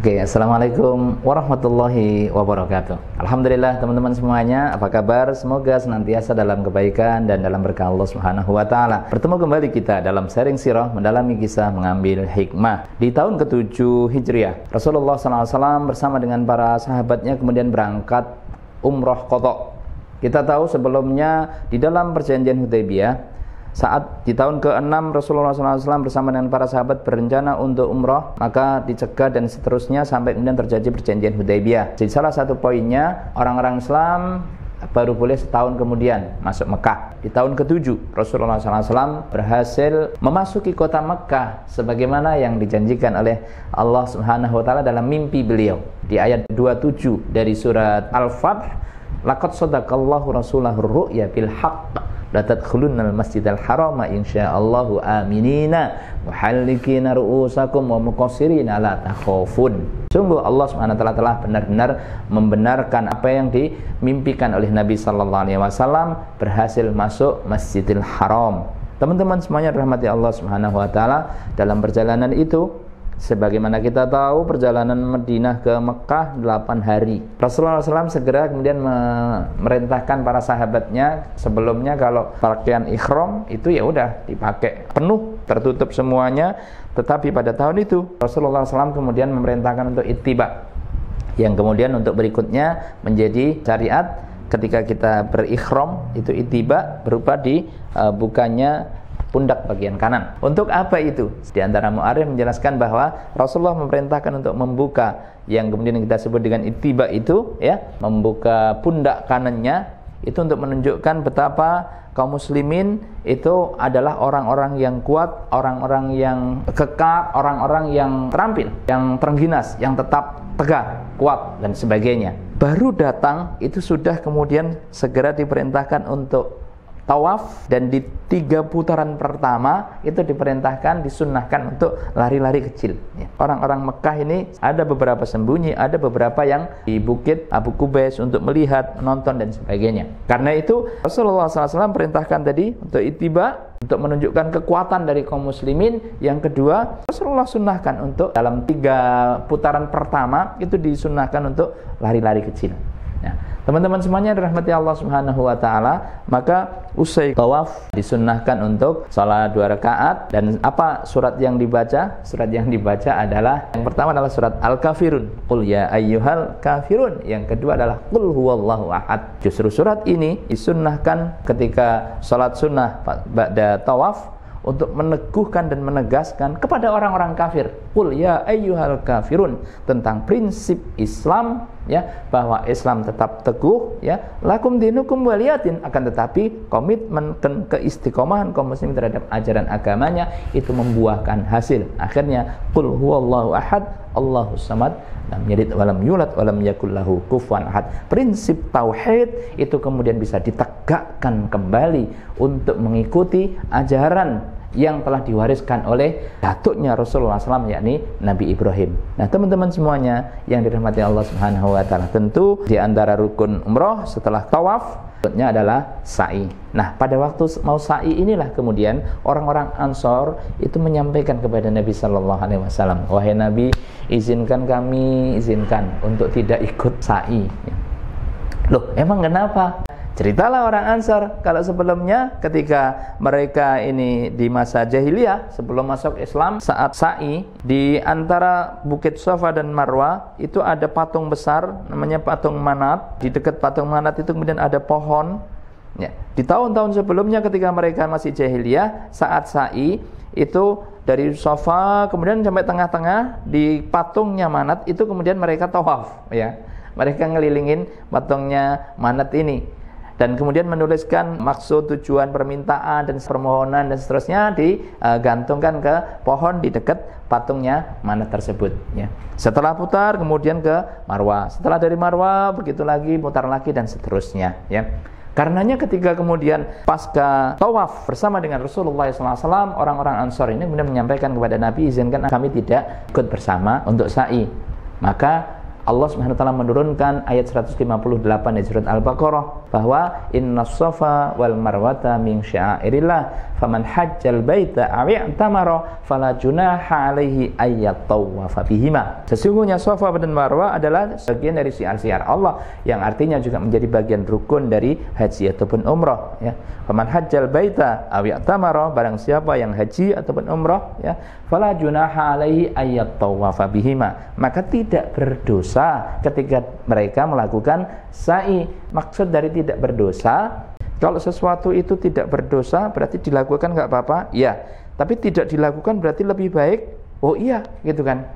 Oke, assalamualaikum warahmatullahi wabarakatuh. Alhamdulillah teman-teman semuanya, apa kabar? Semoga senantiasa dalam kebaikan dan dalam berkah Allah Subhanahu wa Ta'ala. Bertemu kembali kita dalam sharing sirah, mendalami kisah, mengambil hikmah. Di tahun ke-7 Hijriah, Rasulullah SAW bersama dengan para sahabatnya kemudian berangkat umroh qadha. Kita tahu sebelumnya di dalam perjanjian Hudaybiyah, saat di tahun ke-6 Rasulullah SAW bersama dengan para sahabat berencana untuk umroh, maka dicegah dan seterusnya sampai kemudian terjadi perjanjian Hudaybiyah. Jadi salah satu poinnya, orang-orang Islam baru boleh setahun kemudian masuk Mekah. Di tahun ke-7 Rasulullah SAW berhasil memasuki kota Mekah sebagaimana yang dijanjikan oleh Allah Subhanahu wa Ta'ala dalam mimpi beliau. Di ayat 27 dari surat Al-Fath, laqad shadaqallahu rasulahu ru'ya bil haqq la tadkhulunnal masjidal harama insyaallahu aminina muhallikina ru'usakum wa muqassirina la takhafun. Sungguh Allah Subhanahu wa taala telah benar-benar membenarkan apa yang dimimpikan oleh Nabi sallallahu alaihi wasallam, berhasil masuk Masjidil Haram. Teman-teman semuanya dirahmati Allah Subhanahu wa taala, dalam perjalanan itu sebagaimana kita tahu perjalanan Madinah ke Mekah 8 hari. Rasulullah SAW segera kemudian memerintahkan para sahabatnya, sebelumnya kalau pakaian ihram itu ya udah dipakai penuh, tertutup semuanya. Tetapi pada tahun itu Rasulullah SAW kemudian memerintahkan untuk ittiba, yang kemudian untuk berikutnya menjadi syariat ketika kita berihram, itu ittiba berupa dibukanya pundak bagian kanan. Untuk apa itu? Di antara mu'arrikh menjelaskan bahwa Rasulullah memerintahkan untuk membuka yang kemudian kita sebut dengan ittiba itu, ya, membuka pundak kanannya, itu untuk menunjukkan betapa kaum muslimin itu adalah orang-orang yang kuat, orang-orang yang kekar, orang-orang yang terampil, yang terengginas, yang tetap tegak, kuat dan sebagainya. Baru datang itu sudah kemudian segera diperintahkan untuk tawaf, dan di 3 putaran pertama itu diperintahkan, disunnahkan untuk lari-lari kecil. Orang-orang Mekah ini ada beberapa sembunyi, ada beberapa yang di bukit Abu Qubais untuk melihat, menonton dan sebagainya. Karena itu Rasulullah SAW perintahkan tadi untuk ittiba, untuk menunjukkan kekuatan dari kaum muslimin. Yang kedua, Rasulullah sunnahkan untuk dalam 3 putaran pertama itu disunnahkan untuk lari-lari kecil. Nah, teman-teman semuanya dirahmati Allah Subhanahu wa Ta'ala, maka usai tawaf disunnahkan untuk salat 2 rakaat. Dan apa surat yang dibaca? Surat yang dibaca adalah, yang pertama adalah surat Al-Kafirun, Qul ya ayyuhal kafirun. Yang kedua adalah Qul huwallahu ahad. Justru surat ini disunnahkan ketika salat sunnah ba'da tawaf untuk meneguhkan dan menegaskan kepada orang-orang kafir, qul ya ayyuhal kafirun, tentang prinsip Islam, ya, bahwa Islam tetap teguh, ya, lakum dinukum waliyatin, akan tetapi komitmen dan keistiqomahan kaum muslim terhadap ajaran agamanya itu membuahkan hasil. Akhirnya qul huwallahu ahad, Allahus samad, lam yalid walam yulad walam yakul lahu kufuwan ahad. Prinsip tauhid itu kemudian bisa ditegakkan kembali untuk mengikuti ajaran yang telah diwariskan oleh datuknya Rasulullah SAW, yakni Nabi Ibrahim. Nah, teman-teman semuanya yang dirahmati Allah Subhanahu wa Ta'ala, tentu di antara rukun umroh setelah tawaf berikutnya adalah sa'i. Nah, pada waktu mau sa'i inilah kemudian orang-orang Ansor itu menyampaikan kepada Nabi Sallallahu Alaihi Wasallam, wahai Nabi, izinkan untuk tidak ikut sa'i. Loh, emang kenapa? Ceritalah orang Ansar, kalau sebelumnya ketika mereka ini di masa jahiliyah sebelum masuk Islam, saat sa'i di antara Bukit Safa dan Marwah itu ada patung besar namanya patung Manat. Di dekat patung Manat itu kemudian ada pohon. Ya, di tahun-tahun sebelumnya ketika mereka masih jahiliyah, saat sa'i itu dari Safa kemudian sampai tengah-tengah di patungnya Manat itu kemudian mereka tawaf, ya. Mereka ngelilingin patungnya Manat ini, dan kemudian menuliskan maksud, tujuan, permintaan dan permohonan dan seterusnya, digantungkan ke pohon di dekat patungnya Manat tersebut, ya. Setelah putar kemudian ke Marwah, setelah dari Marwah begitu lagi, putar lagi dan seterusnya, ya. Karenanya ketika kemudian pasca tawaf bersama dengan Rasulullah SAW, orang-orang Ansor ini kemudian menyampaikan kepada Nabi, izinkan kami tidak ikut bersama untuk sa'i. Maka Allah Subhanahu wa taala menurunkan ayat 158 di surat Al-Baqarah bahwa innas safa wal marwata min sya'airillah faman hajjal baita aw i'tamara fala junaha alaihi ayyatawafa bihima. Sesungguhnya Safa dan Marwah adalah bagian dari syiar-syiar Allah yang artinya juga menjadi bagian rukun dari haji ataupun umrah, ya. Faman hajjal baita aw i'tamara, barang siapa yang haji ataupun umrah, ya, fala junaha alaihi ayyatawafa bihima, maka tidak berdosa ketika mereka melakukan sa'i. Maksud dari tidak berdosa, kalau sesuatu itu tidak berdosa berarti dilakukan nggak apa-apa, ya. Tapi tidak dilakukan berarti lebih baik, oh iya, gitu kan.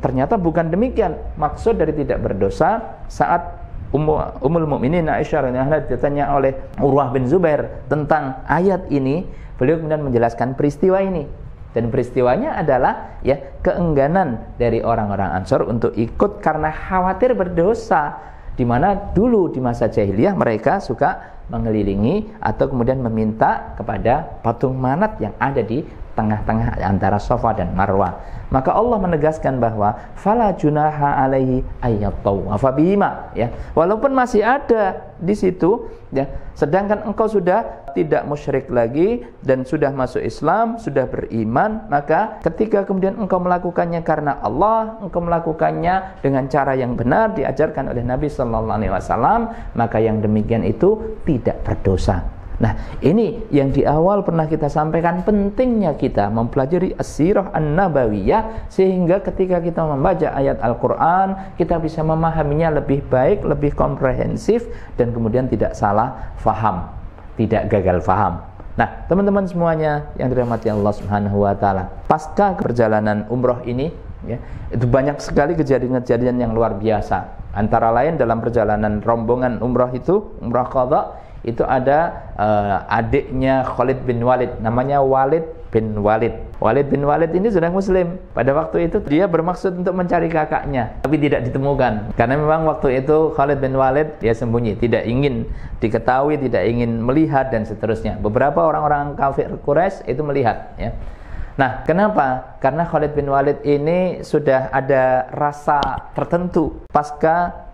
Ternyata bukan demikian. Maksud dari tidak berdosa, saat Ummul Mukminin Aisyah radhiyallahu anha ditanya oleh Urwah bin Zubair tentang ayat ini, beliau kemudian menjelaskan peristiwa ini. Dan peristiwanya adalah, ya, keengganan dari orang-orang Ansor untuk ikut karena khawatir berdosa, di mana dulu di masa jahiliyah mereka suka mengelilingi atau kemudian meminta kepada patung Manat yang ada di tengah-tengah antara Safa dan Marwah. Maka Allah menegaskan bahwa fala junaha alaihi ayyatawafa bihima, ya. Walaupun masih ada di situ, ya, sedangkan engkau sudah tidak musyrik lagi dan sudah masuk Islam, sudah beriman, maka ketika kemudian engkau melakukannya karena Allah, engkau melakukannya dengan cara yang benar diajarkan oleh Nabi sallallahu alaihi wasallam, maka yang demikian itu tidak berdosa. Nah, ini yang di awal pernah kita sampaikan, pentingnya kita mempelajari as-sirah an-nabawiyah, sehingga ketika kita membaca ayat Al-Quran, kita bisa memahaminya lebih baik, lebih komprehensif, dan kemudian tidak salah faham, tidak gagal faham. Nah, teman-teman semuanya yang dirahmati Allah Subhanahu wa taala, pasca perjalanan umroh ini, ya, itu banyak sekali kejadian-kejadian yang luar biasa. Antara lain dalam perjalanan rombongan umroh itu, umrah qadha, itu ada adiknya Khalid bin Walid, namanya Walid bin Walid. Walid bin Walid ini sudah muslim. Pada waktu itu dia bermaksud untuk mencari kakaknya, tapi tidak ditemukan. Karena memang waktu itu Khalid bin Walid dia sembunyi, tidak ingin diketahui, tidak ingin melihat dan seterusnya. Beberapa orang-orang kafir Quraisy itu melihat, ya. Nah, kenapa? Karena Khalid bin Walid ini sudah ada rasa tertentu pasca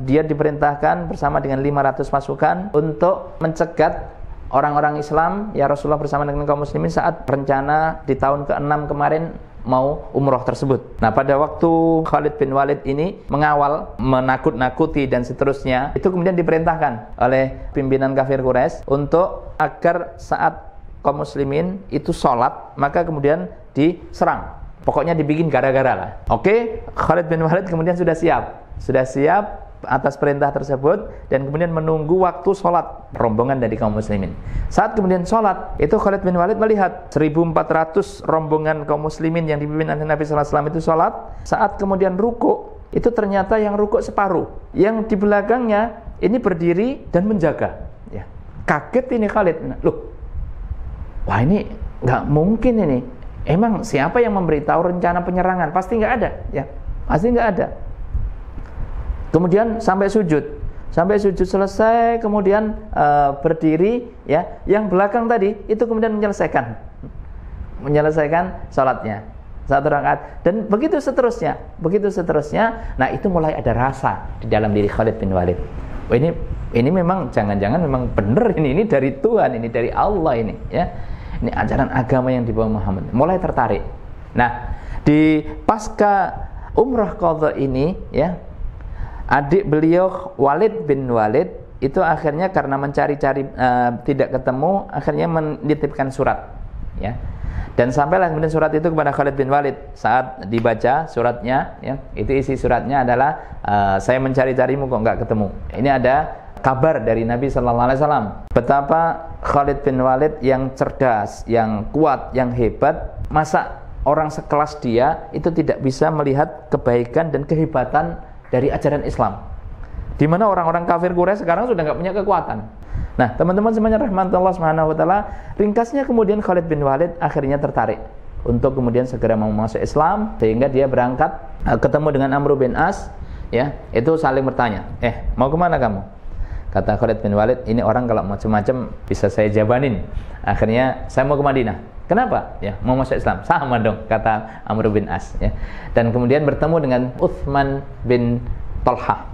dia diperintahkan bersama dengan 500 pasukan untuk mencegat orang-orang Islam, ya Rasulullah bersama dengan kaum muslimin saat rencana di tahun ke-6 kemarin mau umroh tersebut. Nah, pada waktu Khalid bin Walid ini mengawal, menakut-nakuti dan seterusnya, itu kemudian diperintahkan oleh pimpinan kafir Quraisy untuk agar saat kaum muslimin itu sholat, maka kemudian diserang. Pokoknya dibikin gara-gara lah. Oke, Khalid bin Walid kemudian sudah siap atas perintah tersebut, dan kemudian menunggu waktu sholat rombongan dari kaum muslimin. Saat kemudian sholat, itu Khalid bin Walid melihat 1400 rombongan kaum muslimin yang dipimpin oleh Nabi SAW itu sholat. Saat kemudian rukuk, itu ternyata yang rukuk separuh, yang di belakangnya ini berdiri dan menjaga, ya. Kaget ini Khalid, loh, wah ini nggak mungkin ini. Emang siapa yang memberitahu rencana penyerangan? Pasti nggak ada, ya, pasti nggak ada. Kemudian sampai sujud selesai, kemudian berdiri, ya. Yang belakang tadi itu kemudian menyelesaikan salatnya 1 rakaat, dan begitu seterusnya. Nah, itu mulai ada rasa di dalam diri Khalid bin Walid. Oh, ini memang jangan-jangan memang benar ini dari Tuhan, ini dari Allah ini, ya. Ini ajaran agama yang dibawa Muhammad. Mulai tertarik. Nah, di pasca umrah qadha ini, ya, adik beliau Walid bin Walid itu akhirnya karena mencari-cari tidak ketemu, akhirnya menitipkan surat, ya. Dan sampailah kemudian surat itu kepada Khalid bin Walid. Saat dibaca suratnya, ya, itu isi suratnya adalah saya mencari-carimu kok nggak ketemu. Ini ada kabar dari Nabi sallallahu alaihi wasallam betapa Khalid bin Walid yang cerdas, yang kuat, yang hebat. Masa orang sekelas dia itu tidak bisa melihat kebaikan dan kehebatan dari ajaran Islam, di mana orang-orang kafir Quraisy sekarang sudah nggak punya kekuatan. Nah, teman-teman semuanya rahmatullah Allah Subhanahu wa taala, ringkasnya kemudian Khalid bin Walid akhirnya tertarik untuk kemudian segera mau masuk Islam, sehingga dia berangkat ketemu dengan Amr bin As, ya, itu saling bertanya, mau kemana kamu? Kata Khalid bin Walid, ini orang kalau macam-macam bisa saya jabanin. Akhirnya saya mau ke Madinah. Kenapa? Ya, mau masuk Islam. Sama dong, kata Amr bin As. Ya. Dan kemudian bertemu dengan Utsman bin Talhah.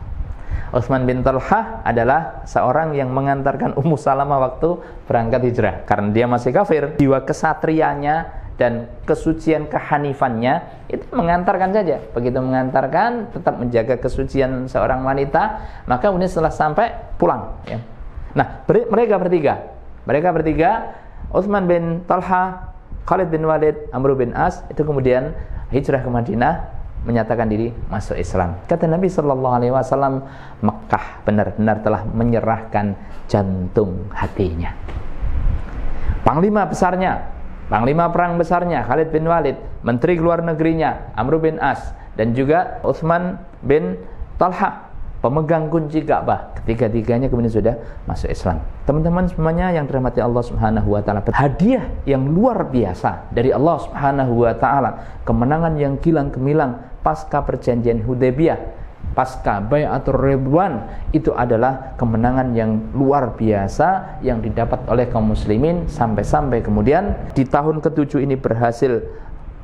Utsman bin Talhah adalah seorang yang mengantarkan Ummu Salamah waktu berangkat hijrah. Karena dia masih kafir, jiwa kesatrianya dan kesucian kehanifannya itu mengantarkan saja. Begitu mengantarkan, tetap menjaga kesucian seorang wanita, maka kemudian setelah sampai pulang. Ya. Nah, mereka bertiga, Utsman bin Talha, Khalid bin Walid, Amr bin As, itu kemudian hijrah ke Madinah, menyatakan diri masuk Islam. Kata Nabi SAW, Mekah benar-benar telah menyerahkan jantung hatinya. Panglima perang besarnya Khalid bin Walid, menteri luar negerinya Amr bin As, dan juga Utsman bin Talha, pemegang kunci Ka'bah. Ketiga-tiganya kemudian sudah masuk Islam. Teman-teman semuanya yang dirahmati Allah Subhanahu wa taala, hadiah yang luar biasa dari Allah Subhanahu wa taala, kemenangan yang kilang gemilang pasca perjanjian Hudaybiyah, pasca Bai'atur Ridwan, itu adalah kemenangan yang luar biasa yang didapat oleh kaum muslimin, sampai-sampai kemudian di tahun ke-7 ini berhasil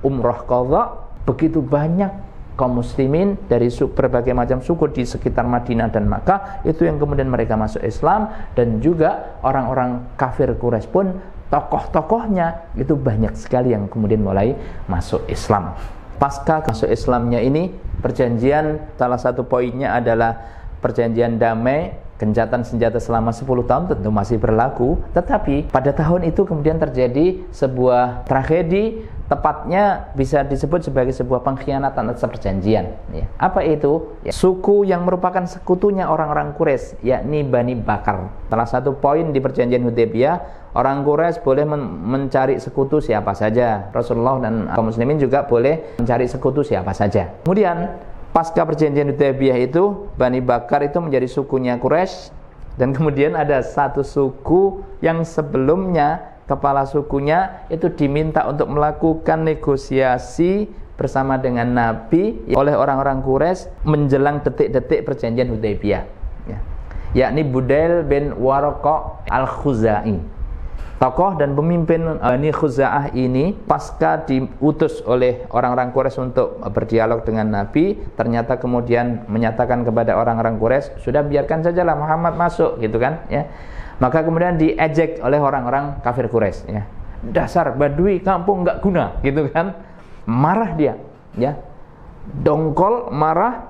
umrah qadha. Begitu banyak kaum muslimin dari berbagai macam suku di sekitar Madinah dan Makkah itu yang kemudian mereka masuk Islam, dan juga orang-orang kafir Quraisy pun tokoh-tokohnya itu banyak sekali yang kemudian mulai masuk Islam. Pasca masuk Islamnya ini, perjanjian salah satu poinnya adalah perjanjian damai, gencatan senjata selama 10 tahun tentu masih berlaku, tetapi pada tahun itu kemudian terjadi sebuah tragedi, tepatnya bisa disebut sebagai sebuah pengkhianatan atas perjanjian. Ya. Apa itu? Ya. Suku yang merupakan sekutunya orang-orang Quraisy, yakni Bani Bakar. Salah satu poin di perjanjian Hudaybiyah, orang Quraisy boleh mencari sekutu siapa saja. Rasulullah dan kaum muslimin juga boleh mencari sekutu siapa saja. Kemudian pasca perjanjian Hudaybiyah itu, Bani Bakar itu menjadi sukunya Quraisy, dan kemudian ada satu suku yang sebelumnya kepala sukunya itu diminta untuk melakukan negosiasi bersama dengan Nabi oleh orang-orang Quraisy menjelang detik-detik perjanjian Hudaybiyah, ya. Yakni Budail bin Warqa al-Khuzai. Tokoh dan pemimpin Bani Khuza'ah ini pasca diutus oleh orang-orang Quraisy untuk berdialog dengan Nabi, ternyata kemudian menyatakan kepada orang-orang Quraisy, sudah biarkan sajalah Muhammad masuk, gitu kan, ya. Maka kemudian diejek oleh orang-orang kafir Quraisy, ya. Dasar badui kampung nggak guna, gitu kan. Marah dia, ya. Dongkol, marah.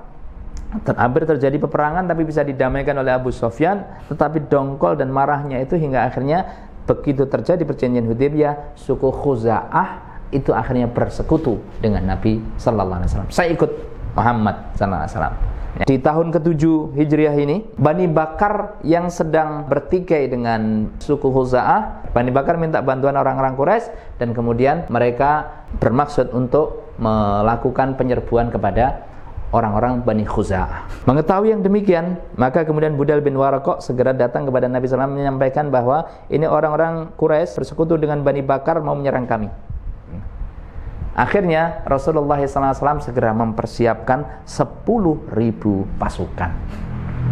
Hampir terjadi peperangan tapi bisa didamaikan oleh Abu Sufyan, tetapi dongkol dan marahnya itu hingga akhirnya begitu terjadi perjanjian Hudaybiyah, suku Khuza'ah itu akhirnya bersekutu dengan Nabi sallallahu alaihi wasallam. Saya ikut Muhammad sallallahu alaihi wasallam. Di tahun ke-7 Hijriah ini, Bani Bakar yang sedang bertikai dengan suku Khuza'ah, Bani Bakar minta bantuan orang-orang Quraisy, dan kemudian mereka bermaksud untuk melakukan penyerbuan kepada orang-orang Bani Khuza'ah. Mengetahui yang demikian, maka kemudian Budail bin Warqa segera datang kepada Nabi SAW menyampaikan bahwa ini orang-orang Quraisy bersekutu dengan Bani Bakar mau menyerang kami. Akhirnya Rasulullah SAW segera mempersiapkan 10.000 pasukan.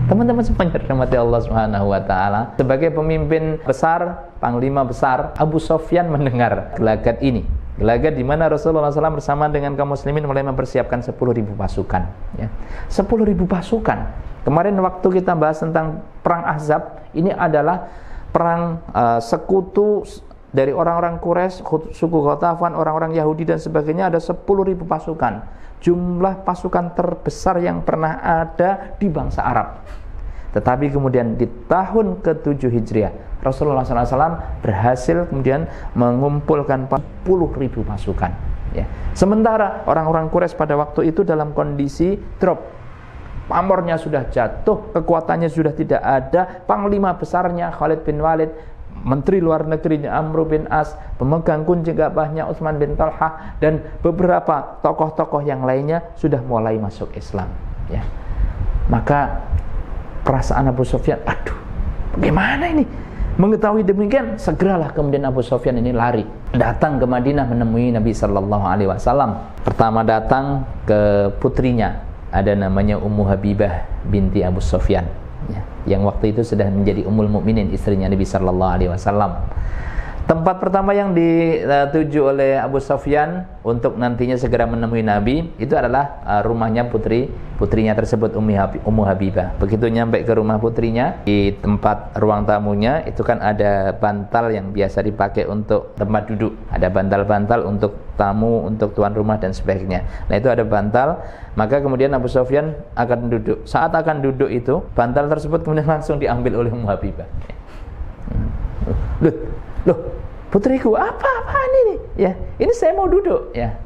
Teman-teman semuanya dirahmati Allah Subhanahu wa taala, sebagai pemimpin besar, panglima besar, Abu Sufyan mendengar gelagat ini. Gelagat di mana Rasulullah SAW bersama dengan kaum muslimin mulai mempersiapkan 10.000 pasukan, ya. 10.000 pasukan. Kemarin waktu kita bahas tentang perang Ahzab, ini adalah perang sekutu dari orang-orang Quraisy, suku Ghatafan, orang-orang Yahudi dan sebagainya, ada 10.000 pasukan. Jumlah pasukan terbesar yang pernah ada di bangsa Arab. Tetapi kemudian di tahun ke-7 Hijriah, Rasulullah SAW berhasil kemudian mengumpulkan 40.000 pasukan, ya. Sementara orang-orang Quraisy pada waktu itu dalam kondisi drop, pamornya sudah jatuh, kekuatannya sudah tidak ada, panglima besarnya Khalid bin Walid, menteri luar negerinya Amr bin As, pemegang kunci Ka'bahnya Utsman bin Talha, dan beberapa tokoh-tokoh yang lainnya sudah mulai masuk Islam, ya. Maka perasaan Abu Sufyan, aduh, bagaimana ini? Mengetahui demikian, segeralah kemudian Abu Sufyan ini lari, datang ke Madinah menemui Nabi Sallallahu Alaihi Wasallam. Pertama datang ke putrinya, ada namanya Ummu Habibah binti Abu Sufyan, ya, yang waktu itu sudah menjadi Ummul Mukminin, istrinya Nabi Sallallahu Alaihi Wasallam. Tempat pertama yang dituju oleh Abu Sufyan untuk nantinya segera menemui Nabi itu adalah rumahnya putrinya tersebut, Ummu Habibah. Begitu nyampe ke rumah putrinya, di tempat ruang tamunya itu kan ada bantal yang biasa dipakai untuk tempat duduk. Ada bantal-bantal untuk tamu, untuk tuan rumah dan sebagainya. Nah, itu ada bantal, maka kemudian Abu Sufyan akan duduk. Saat akan duduk itu, bantal tersebut kemudian langsung diambil oleh Ummu Habibah. Loh, putriku, apaan ini? Ya, ini saya mau duduk. Ya,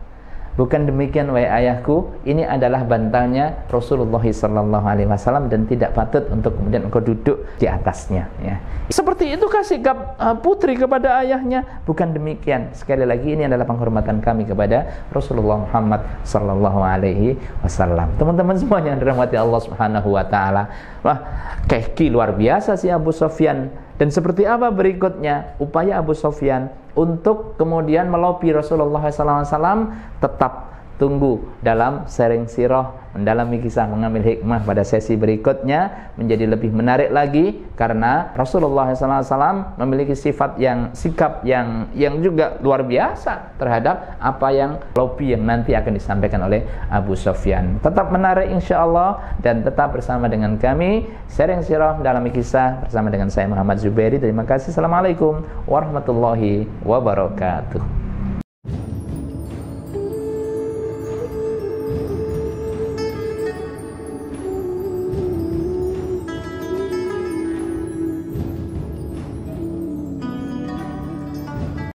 bukan demikian wahai ayahku. Ini adalah bantalnya Rasulullah SAW dan tidak patut untuk kemudian engkau duduk di atasnya. Ya, seperti itukah sikap putri kepada ayahnya? Bukan demikian. Sekali lagi, ini adalah penghormatan kami kepada Rasulullah Muhammad SAW. Teman-teman semuanya yang dirahmati Allah Subhanahu Wa Taala. Wah, keki luar biasa si Abu Sufyan. Dan seperti apa berikutnya upaya Abu Sufyan untuk kemudian melobi Rasulullah SAW? Tetap tunggu dalam sharing sirah, mendalami kisah, mengambil hikmah pada sesi berikutnya menjadi lebih menarik lagi, karena Rasulullah SAW memiliki sikap yang juga luar biasa terhadap apa yang lobi yang nanti akan disampaikan oleh Abu Sufyan. Tetap menarik insyaallah, dan tetap bersama dengan kami sharing sirah, mendalami kisah bersama dengan saya Muhammad Zubairi. Terima kasih. Assalamualaikum warahmatullahi wabarakatuh.